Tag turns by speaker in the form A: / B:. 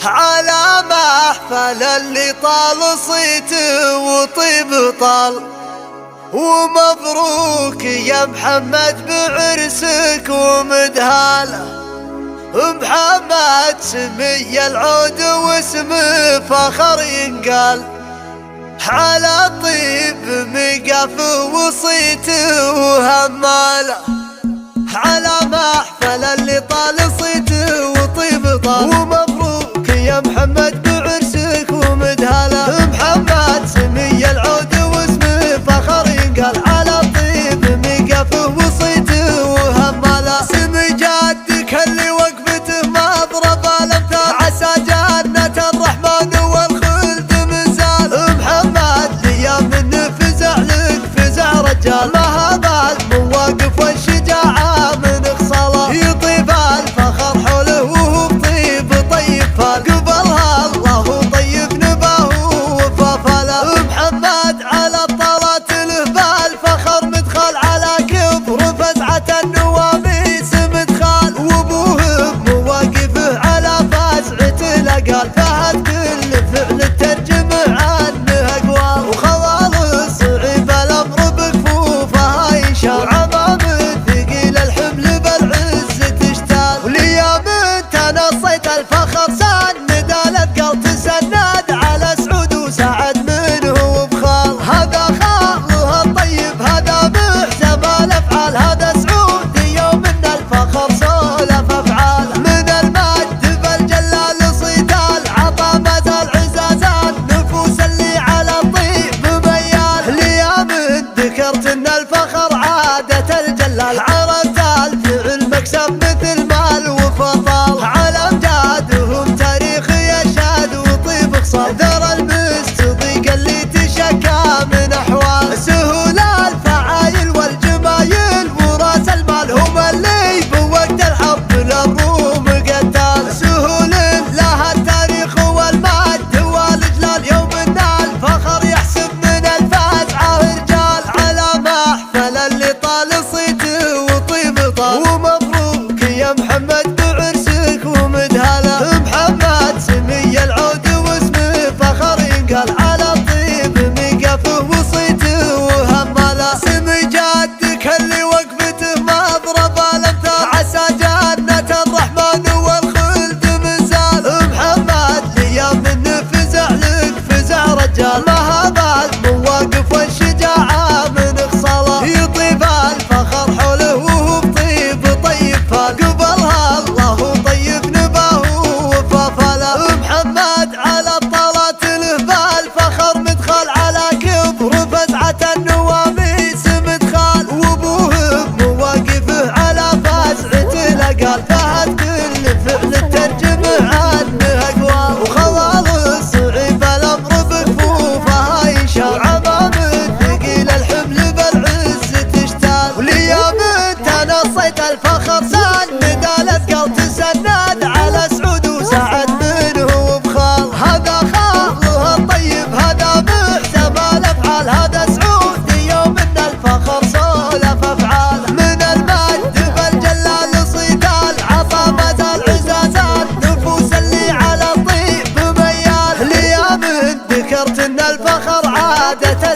A: على محفل اللي طال صيته وطيب طال، ومبروك يا محمد بعرسك ومدهاله. محمد سمي العود واسمه فخر ينقال، على طيب مقاف وصيته وهماله. على محفل اللي طال صيته وطيب طال، ومبروك يا محمد بعرسك ومدهاله. محمد سمي العود واسمه فخر ينقال، على طيب مقاف وصيته وهماله. سمي جدك اللي وقفته مضرب الامثال، عسى جنة الرحمن والخلد مزال. محمد ليا منه فزع لك فزع رجال، ما هذا المواقف والشجاعة من خصاله. يطيب الفخر حوله وهو بطيب طيب فال، قبلها الله طيب نباه وفافله. محمد على الطلات له بالفخر مدخل، على كبر فزعة النواميس مدخل. وابوه بمواقفه على فزعته لقال، فهد كل فعل ترجم عنه اقوال. وخوال الصعيب الامر بكفوفها يشال، وعمامه ثقيل الحمل بالعز تشتال. وليام تنصيت الفخر سند الاثقال، تسند على سعود وسعد منه وبخال. هذا خاله الطيب هذا محسب الافعال، هذا سعود يوم ان الفخر سولف افعال. من المجد بالجلال صيت العطا مازال عزازان، نفوس اللي على الطيب ميال. ليام ذكرت ان الفخر عادة الجلال، عرفت الفعل مكسب مثل مال وفضال. على امجادهم تاريخ يشهد وطيب خصال، ذرى المستضيق اللي تشكى من احوال. سهول الفعايل والجمايل وراس المال، هم اللي بوقت الحرب للروم قتال. سهول لها التاريخ والمجد والاجلال، يوم ان الفخر يحسب من الفزعه رجال. على محفل اللي طال صيته وطيب طال، ومبروك يا محمد بعرسك ومدهاله. محمد سمي العود واسمه فخر ينقال، على طيب مقافه وصيته وهماله. سمي جدك اللي وقفته مضرب الامثال، عسى جنة الرحمن والخلد مزال. محمد ليا منه فزع لك فزع رجال، ما هذا المواقف والشجاعة من خصاله. يطيب الفخر حوله وهو بطيب طيب فال، قبلها الله طيب نباه وفافله. محمد على الطلات له بالفخر مدخل، على كبر فزعة النواميس مدخل. وابوه بمواقفه على فزعته لقال، فهد كل فعل ترجم عنه اقوال. وخوال الصعيب الامر بكفوفها يشال، وعمامه ثقيل الحمل بالعز تشتال. وليام تنصيت الفخر سند الاثقال، تسند على سعود وسعد منه وبخال. هذا خاله الطيب هذا محسب الافعال، هذا سعود يوم ان الفخر سولف افعال. من المجد بالجلال صيت العطا مازال عزازان، نفوس اللي على الطيب ميال. ليام ذكرت ان الفخر عادة